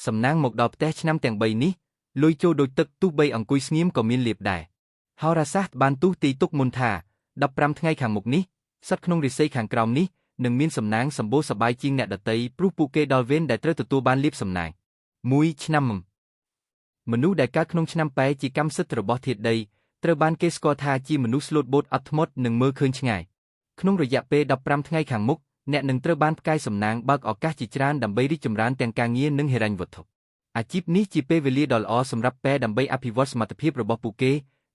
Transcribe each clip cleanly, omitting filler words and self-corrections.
សំណាងមកដល់ផ្ទះឆ្នាំទាំង3នេះលុយចូលដូចទឹកទោះបីអង្គុយស្ងៀមក៏មានលៀបដែរហោរាសាស្ត្របានទូទីទុកមុនថា15ថ្ងៃខាងមុខនេះសត្វក្នុងរាសីខាងក្រោមនេះនឹងមានសំណាងសម្បូរសប្បាយជាងអ្នកដទៃព្រោះពួកគេដល់វេនដែលត្រូវទទួលបានលៀបសំណាង1ឆ្នាំមនុស្សដែលកើតក្នុងឆ្នាំប៉ែជាកម្មសិទ្ធិរបស់ធាតុដីត្រូវបានគេស្គាល់ថាជាមនុស្សស្លូតបូតអត់ធ្មត់និងមើលឃើញឆ្ងាយក្នុងរយៈពេល15ថ្ងៃខាងមុខអ្នកនឹងត្រូវបានផ្កាយសំណាងបើកឱកាសជាច្រើនដើម្បីរីកចម្រើនទាំងការងារនិងហិរញ្ញវត្ថុអាជីពនេះជាពេលវេលាដ៏ល្អសម្រាប់ប៉ែដើម្បីអភិវឌ្ឍសមត្ថភាពរបស់ពួកគេ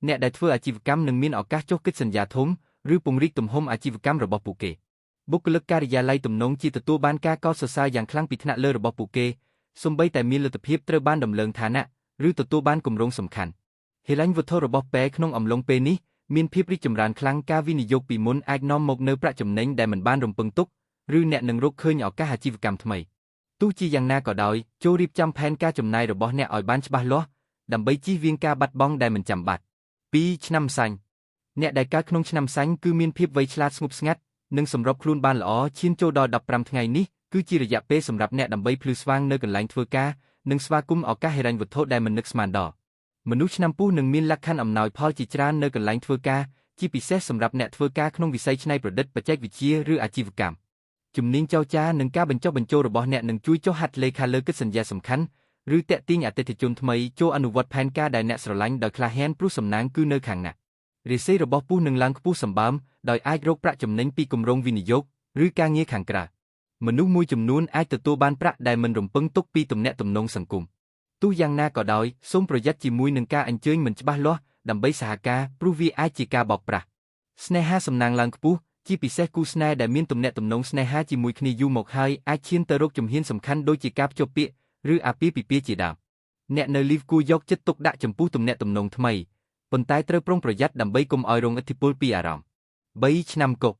អ្នកដែលធ្វើអាជីវកម្មនឹងមានឱកាសចុះកិច្ចសន្យាធំឬពង្រីកទំហំអាជីវកម្មរបស់ពួកគេបុគ្គលិកការិយាល័យទំនងជាទទួលបានការកោតសរសើរយ៉ាងខ្លាំងពីថ្នាក់លើរបស់ពួកគេសូម្បីតែមានលទ្ធភាពត្រូវបានដំឡើងឋានៈឬទទួលបានគម្រោងសំខាន់ហិរញ្ញវត្ថុរបស់ប៉ែក្នុងអំឡុងពេលនេះមានភាពរីកចម្រើនខ្លាំងការវិនិយោគពីមុនអាចនាំមកនូវប្រាក់ចំណេញដែលមិនបានរំពឹងទុកឬអ្នកនឹងរកឃើញឱកាសអាជីវកម្មថ្មីទោះជាយ៉ាងណាក៏ដោយចូលរៀបចំផែនការចំណាយរបស់អ្នកឲ្យបានច្បាស់លាស់ដើម្បីជៀសវាងការបាត់បង់ដែលមិនចាំបាច់2ឆ្នាំសាញ់អ្នកដែលកើតក្នុងឆ្នាំសាញ់គឺមានភាពវៃឆ្លាតស្ងប់ស្ងាត់និងសម្របខ្លួនបានល្អឈានចូលដល់15ថ្ងៃនេះគឺជារយៈពេលសម្រាប់អ្នកដើម្បីភ្លឺស្វាងនៅកន្លែងធ្វើការនិងស្វាគមន៍ឱកាសហិរញ្ញវត្ថុដែលមិននឹកស្មានដល់មនុស្សឆ្នាំពូនឹងមានលក្ខខណ្ឌអំណោយផលជាច្រើននៅកន្លែងធ្វើការជាពិសេសសម្រាប់អ្នកធ្វើការក្នុងវិស័យច្នៃប្រឌិតបច្ចេកវិទ្យាឬអាជីវកម្មជំនាញចរចានិងការបញ្ចុះបញ្ចូលរបស់អ្នកនឹងជួយចុះហត្ថលេខាលើកិច្ចសន្យាសំខាន់ឬទាក់ទាញអតិថិជនថ្មីចូលអនុវត្តផែនការដែលអ្នកស្រឡាញ់ដោយក្លាហានព្រោះសំណាងគឺនៅខាងអ្នករាសីរបស់ពូនឹងឡើងខ្ពស់សម្បើមដោយអាចរកប្រាក់ចំណេញពីគម្រោងវិនិយោគឬការងារខាងក្រៅមនុស្សមួយចំនួនអាចទទួលបានប្រាក់ដែលមិនរំពឹងទុកពីទំនាក់ទំនងសង្គមទោះយ៉ាងណាក៏ដោយសូមប្រយ័ត្នជាមួយនឹងការអញ្ជើញមិនច្បាស់លាស់ដើម្បីសហការព្រោះវាអាចជាការបោកប្រាស់ស្នេហាសំណាងឡើងខ្ពស់ជាពិសេសគូស្នេហ៍ដែលមានទំនាក់ទំនងស្នេហាជាមួយគ្នាយូរមកហើយអាចឈានទៅរកជំហានសំខាន់ដូចជាការភ្ជាប់ពាក្យឬអាពាហ៍ពិពាហ៍ជាដើមអ្នកនៅលីវគួរយកចិត្តទុកដាក់ចំពោះទំនាក់ទំនងថ្មីប៉ុន្តែត្រូវប្រុងប្រយ័ត្នដើម្បីកុំឲ្យរងឥទ្ធិពលពីអារម្មណ៍3ឆ្នាំកុក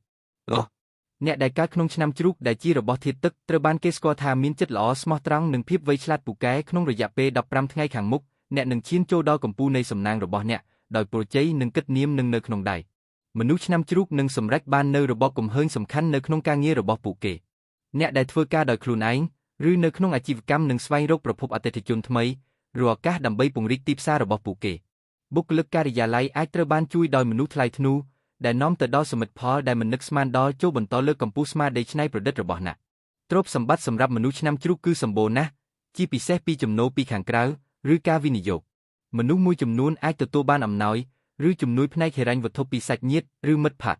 អ្នកដែលកើតក្នុងឆ្នាំជ្រូកដែលជារបស់ធាតុទឹកត្រូវបានគេស្គាល់ថាមានចិត្តល្អស្មោះត្រង់និងភាពវៃឆ្លាតពូកែក្នុងរយៈពេល15ថ្ងៃខាងមុខអ្នកនឹងឈានចូលដល់កំពូលនៃសំណាងរបស់អ្នកដោយប្រជ័យនិងគិតនាមនឹងនៅក្នុងដៃមនុស្សឆ្នាំជ្រូកនឹងសម្រេចបាននូវរបបគំហើញសំខាន់នៅក្នុងការងាររបស់ពួកគេអ្នកដែលធ្វើការដោយខ្លួនឯងឬនៅក្នុងអាជីវកម្មនឹងស្វែងរកប្រភពអតិថិជនថ្មីឬឱកាសដើម្បីពង្រីកទីផ្សាររបស់ពួកគេបុគ្គលិកការិយាល័យអាចត្រូវបានជួយដោយមនុស្សថ្លៃថ្នូរដែលនាំទៅដល់សមិទ្ធផលដែលមិននឹកស្មានដល់ចូលបន្តលើកកម្ពស់ស្មារតីច្នៃប្រឌិតរបស់អ្នកទ្រព្យសម្បត្តិសម្រាប់មនុស្សឆ្នាំជ្រូកគឺសម្បូរណាស់ជាពិសេសពីចំណូលពីខាងក្រៅឬការវិនិយោគមនុស្សមួយចំនួនអាចទទួលបានអំណោយឬជំនួយផ្នែកហិរញ្ញវត្ថុពីសាច់ញាតិឬមិត្តភក្តិ